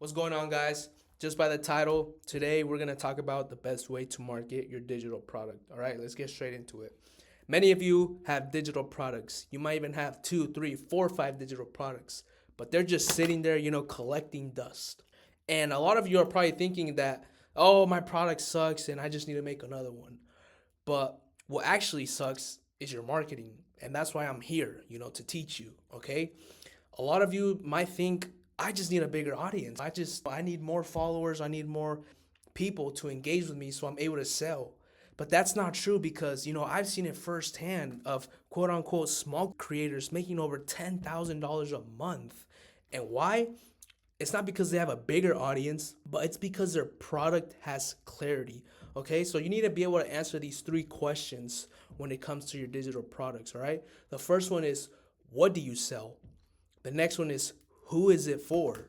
What's going on, guys? Just by the title, today we're going to talk about the best way to market your digital product. All right, let's get straight into it. Many of you have digital products. You might even have two, three, four, five digital products, but they're just sitting there, collecting dust. And a lot of you are probably thinking that, oh, my product sucks and I just need to make another one. But what actually sucks is your marketing. And that's why I'm here, to teach you, okay? A lot of you might think I just need a bigger audience. I need more followers, I need more people to engage with me so I'm able to sell. But that's not true because, I've seen it firsthand of quote unquote small creators making over $10,000 a month. And why? It's not because they have a bigger audience, but it's because their product has clarity. Okay, so you need to be able to answer these three questions when it comes to your digital products. All right, the first one is, what do you sell? The next one is, who is it for?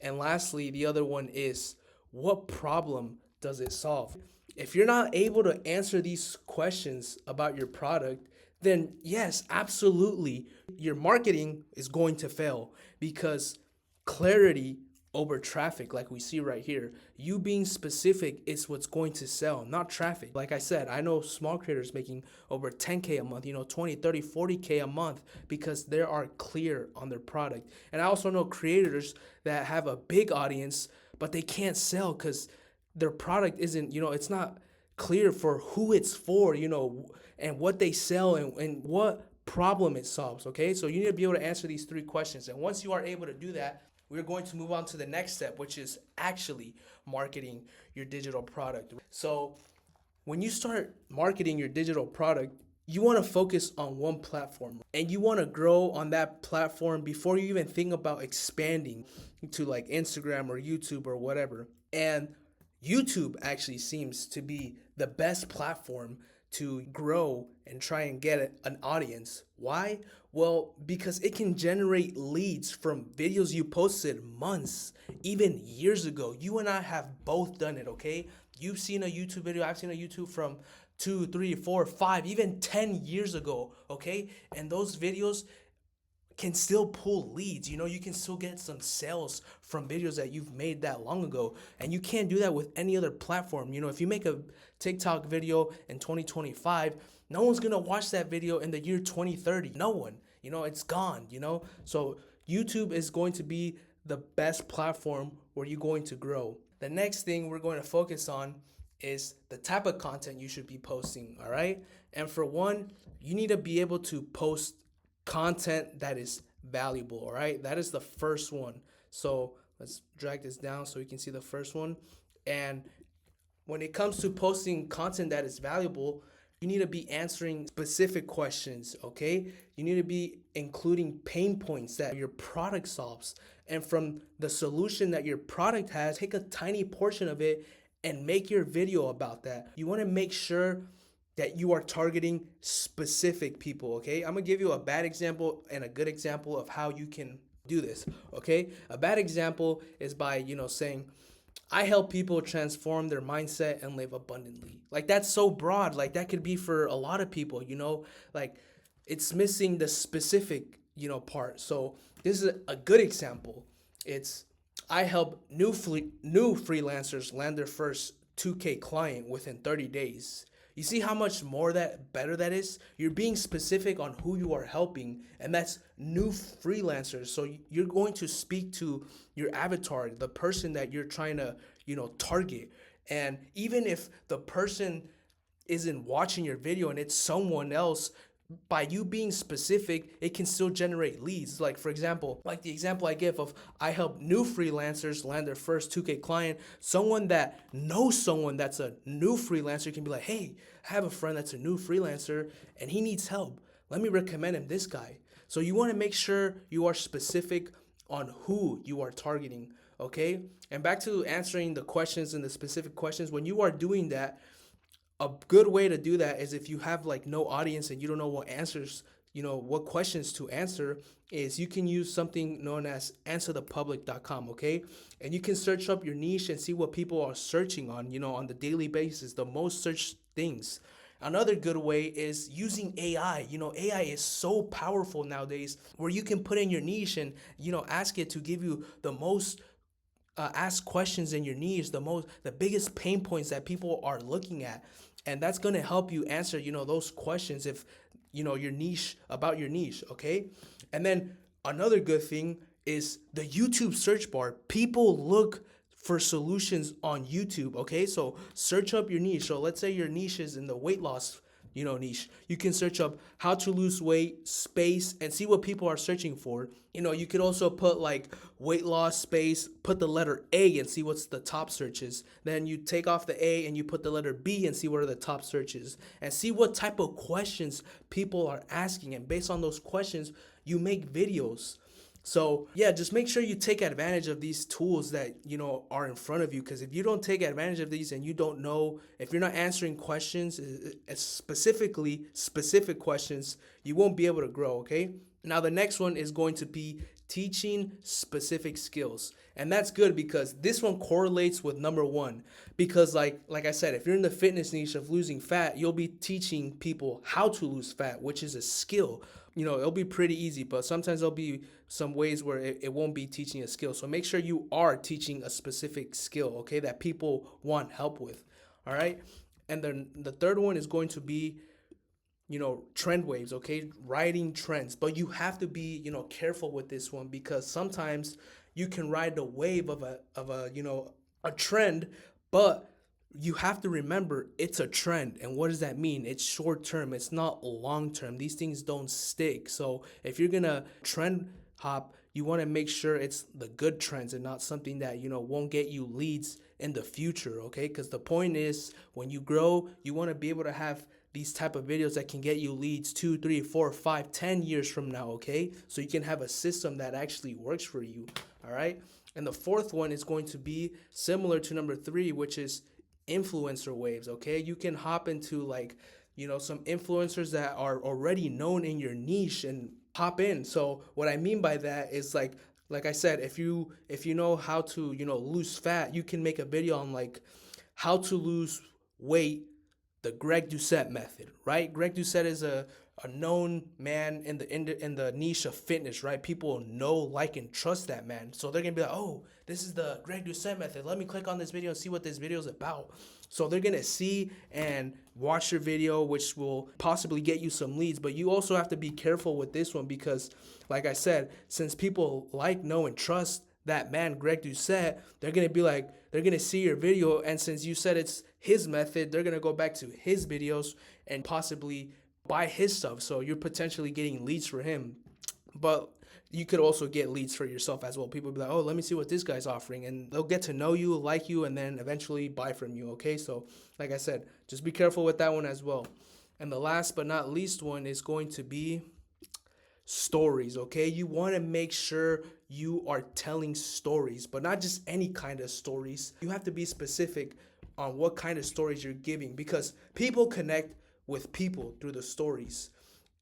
And lastly, the other one is, what problem does it solve? If you're not able to answer these questions about your product, then yes, absolutely, your marketing is going to fail because clarity over traffic, like we see right here. You being specific is what's going to sell, not traffic. Like I said, I know small creators making over 10K a month, 20, 30, 40K a month because they are clear on their product. And I also know creators that have a big audience, but they can't sell because their product isn't, it's not clear for who it's for, and what they sell and what problem it solves. Okay, so you need to be able to answer these three questions. And once you are able to do that, we're going to move on to the next step, which is actually marketing your digital product. So when you start marketing your digital product, you want to focus on one platform and you want to grow on that platform before you even think about expanding to like Instagram or YouTube or whatever. And YouTube actually seems to be the best platform to grow and try and get an audience. Why? Well, because it can generate leads from videos you posted months, even years ago. You and I have both done it, okay? You've seen a YouTube video, I've seen a YouTube from 2, 3, 4, 5, even 10 years ago, okay? And those videos can still pull leads. You can still get some sales from videos that you've made that long ago. And you can't do that with any other platform. If you make a TikTok video in 2025, no one's gonna watch that video in the year 2030. No one. It's gone. So YouTube is going to be the best platform where you're going to grow. The next thing we're going to focus on is the type of content you should be posting, all right? And for one, you need to be able to post content that is valuable, all right? That is the first one. So let's drag this down so you can see the first one. And when it comes to posting content that is valuable, you need to be answering specific questions, okay? You need to be including pain points that your product solves. And from the solution that your product has, take a tiny portion of it and make your video about that. You want to make sure that you are targeting specific people, okay? I'm gonna give you a bad example and a good example of how you can do this, okay? A bad example is by, saying, I help people transform their mindset and live abundantly. Like, that's so broad. Like, that could be for a lot of people, like it's missing the specific, part. So this is a good example. It's, I help new freelancers land their first 2K client within 30 days. You see how much more that better that is? You're being specific on who you are helping, and that's new freelancers. So you're going to speak to your avatar, the person that you're trying to, target. And even if the person isn't watching your video and it's someone else, by you being specific, it can still generate leads. Like, for example, like the example I give of, I help new freelancers land their first 2K client. Someone that knows someone that's a new freelancer can be like, hey, I have a friend that's a new freelancer and he needs help. Let me recommend him this guy. So you want to make sure you are specific on who you are targeting, okay? And back to answering the questions and the specific questions, when you are doing that, a good way to do that is if you have like no audience and you don't know what answers, what questions to answer, is you can use something known as answerthepublic.com, okay? And you can search up your niche and see what people are searching on the daily basis, the most searched things. Another good way is using AI. AI is so powerful nowadays where you can put in your niche and, ask it to give you the most ask questions in your niche, the biggest pain points that people are looking at, and that's going to help you answer, those questions if your niche, about your niche. Okay. And then another good thing is the YouTube search bar. People look for solutions on YouTube. Okay, so search up your niche. So let's say your niche is in the weight loss, niche. You can search up how to lose weight, space, and see what people are searching for. You could also put like weight loss, space, put the letter A and see what's the top searches. Then you take off the A and you put the letter B and see what are the top searches, and see what type of questions people are asking. And based on those questions, you make videos. So yeah, just make sure you take advantage of these tools that are in front of you. Because if you don't take advantage of these and you don't know, if you're not answering questions, specifically specific questions, you won't be able to grow. Okay. Now the next one is going to be teaching specific skills, and that's good because this one correlates with number one. Because like I said, if you're in the fitness niche of losing fat, you'll be teaching people how to lose fat, which is a skill. It'll be pretty easy, but sometimes there'll be some ways where it won't be teaching a skill. So make sure you are teaching a specific skill, okay, that people want help with. All right. And then the third one is going to be, trend waves, okay, riding trends. But you have to be, careful with this one, because sometimes you can ride the wave of a a trend, but you have to remember it's a trend. And what does that mean? It's short term, it's not long term. These things don't stick. So if you're gonna trend hop, you want to make sure it's the good trends and not something that won't get you leads in the future. Okay, because the point is, when you grow, you want to be able to have these type of videos that can get you leads 2, 3, 4, 5, 10 years from now. Okay, so you can have a system that actually works for you. All right. And the fourth one is going to be similar to number 3, which is influencer waves. Okay, you can hop into like some influencers that are already known in your niche and hop in. So what I mean by that is like I said, if you know how to lose fat, you can make a video on like how to lose weight the Greg Doucette method, right? Greg Doucette is a known man in the niche of fitness, right? People know, like, and trust that man. So they're gonna be like, oh, this is the Greg Doucette method. Let me click on this video and see what this video is about. So they're gonna see and watch your video, which will possibly get you some leads. But you also have to be careful with this one because, like I said, since people like, know, and trust that man, Greg Doucette, they're gonna see your video, and since you said it's his method, they're gonna go back to his videos and possibly buy his stuff. So you're potentially getting leads for him, but you could also get leads for yourself as well. People will be like, oh, let me see what this guy's offering, and they'll get to know you, like you, and then eventually buy from you. Okay, so like I said, just be careful with that one as well. And the last but not least one is going to be stories. Okay, you want to make sure you are telling stories, but not just any kind of stories. You have to be specific on what kind of stories you're giving, because people connect with people through the stories.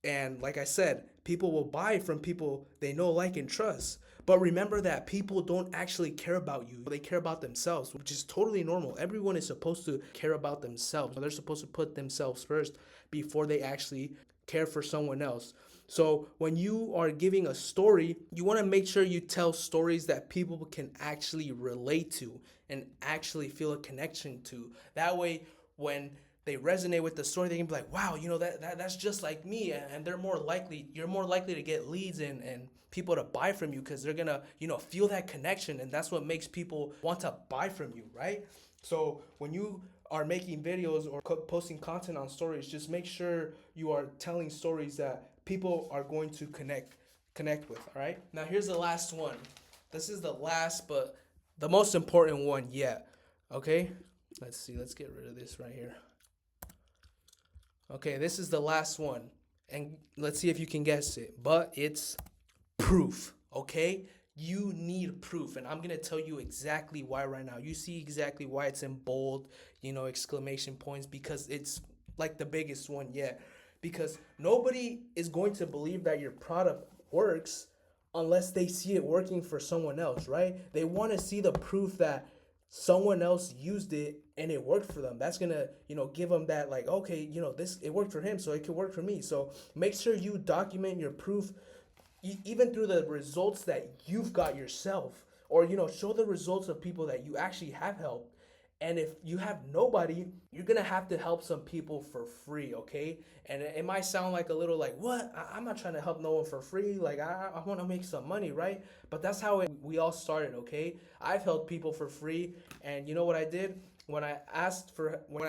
And like I said, people will buy from people they know, like, and trust. But remember that people don't actually care about you. They care about themselves, which is totally normal. Everyone is supposed to care about themselves. They're supposed to put themselves first before they actually care for someone else. So when you are giving a story, you want to make sure you tell stories that people can actually relate to and actually feel a connection to. That way, when they resonate with the story, they can be like, wow, that's just like me. And you're more likely to get leads and people to buy from you, because they're gonna feel that connection, and that's what makes people want to buy from you, right? So when you are making videos or posting content on stories, just make sure you are telling stories that people are going to connect with. All right, now here's the last one. This is the last but the most important one yet. Okay, let's see, let's get rid of this right here. Okay, this is the last one, and let's see if you can guess it. But it's proof. Okay, you need proof, and I'm gonna tell you exactly why right now. You see exactly why it's in bold, exclamation points, because it's like the biggest one yet. Because nobody is going to believe that your product works unless they see it working for someone else, right? They want to see the proof that someone else used it and it worked for them. That's gonna give them that, like, okay, this, it worked for him, so it could work for me. So make sure you document your proof, even through the results that you've got yourself. or show the results of people that you actually have helped. And if you have nobody, you're gonna have to help some people for free, okay? And it might sound like a little like, what? I'm not trying to help no one for free. Like, I want to make some money, right? But that's how we all started, okay? I've helped people for free, and you know what I did? When I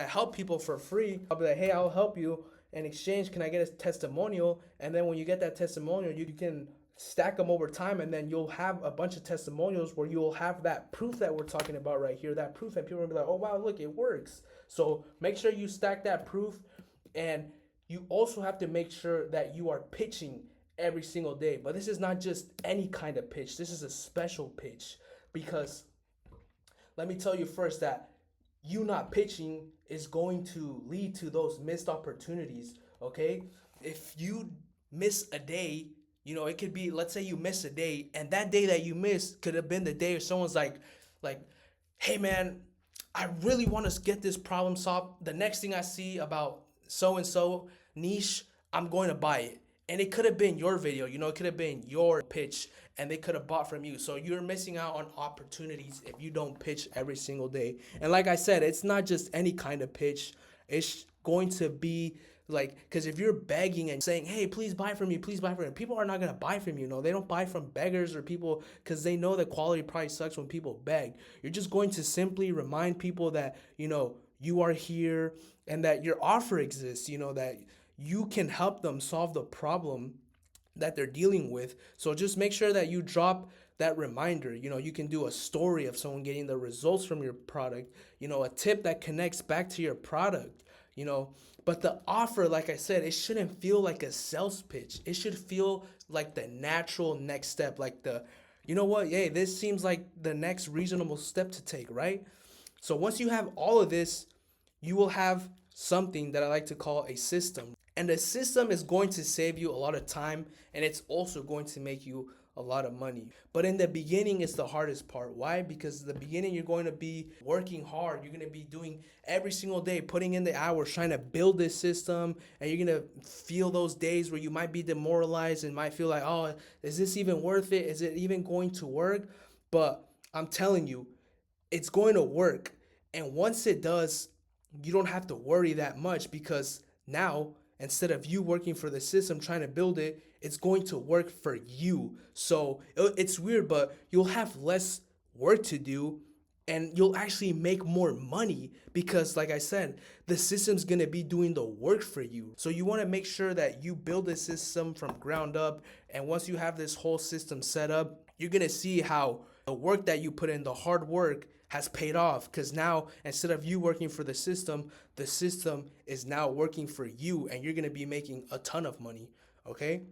help people for free, I'll be like, hey, I'll help you. In exchange, can I get a testimonial? And then when you get that testimonial, you can stack them over time, and then you'll have a bunch of testimonials where you'll have that proof that we're talking about right here, that proof that people will be like, oh wow, look, it works. So make sure you stack that proof, and you also have to make sure that you are pitching every single day. But this is not just any kind of pitch, this is a special pitch, because let me tell you first that you not pitching is going to lead to those missed opportunities, okay? If you miss a day, it could be, let's say you miss a day, and that day that you missed could have been the day someone's like, hey man, I really want to get this problem solved. The next thing I see about so and so niche, I'm going to buy it. And it could have been your video, it could have been your pitch, and they could have bought from you. So you're missing out on opportunities if you don't pitch every single day. And like I said, it's not just any kind of pitch. It's going to be like, because if you're begging and saying, hey, please buy from me, please buy from me, people are not going to buy from you. They don't buy from beggars or people because they know the quality probably sucks when people beg. You're just going to simply remind people that, you are here and that your offer exists, that you can help them solve the problem that they're dealing with. So just make sure that you drop that reminder. You can do a story of someone getting the results from your product, a tip that connects back to your product, but the offer, like I said, it shouldn't feel like a sales pitch. It should feel like the natural next step, like what, hey, this seems like the next reasonable step to take, right? So once you have all of this, you will have something that I like to call a system. And the system is going to save you a lot of time, and it's also going to make you a lot of money. But in the beginning, it's the hardest part. Why? Because in the beginning, you're going to be working hard. You're going to be doing every single day, putting in the hours, trying to build this system. And you're going to feel those days where you might be demoralized and might feel like, oh, is this even worth it? Is it even going to work? But I'm telling you, it's going to work. And once it does, you don't have to worry that much, because now, instead of you working for the system trying to build it, it's going to work for you. So it's weird, but you'll have less work to do, and you'll actually make more money because, like I said, the system's gonna be doing the work for you. So you wanna make sure that you build a system from ground up, and once you have this whole system set up, you're gonna see how the work that you put in, the hard work, has paid off, because now instead of you working for the system is now working for you, and you're going to be making a ton of money. Okay,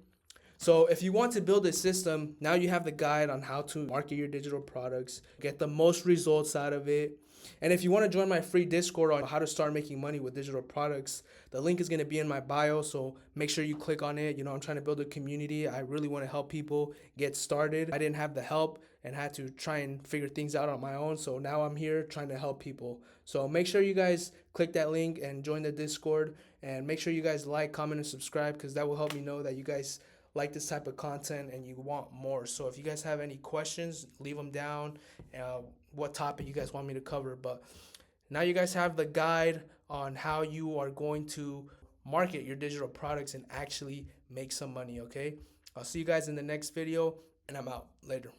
so if you want to build a system, now you have the guide on how to market your digital products, get the most results out of it. And if you want to join my free Discord on how to start making money with digital products, the link is going to be in my bio, so make sure you click on it. I'm trying to build a community. I really want to help people get started. I didn't have the help and had to try and figure things out on my own, so now I'm here trying to help people. So make sure you guys click that link and join the Discord, and make sure you guys like, comment, and subscribe, because that will help me know that you guys like this type of content and you want more. So if you guys have any questions, leave them down, what topic you guys want me to cover. But now you guys have the guide on how you are going to market your digital products and actually make some money. Okay, I'll see you guys in the next video, and I'm out. Later.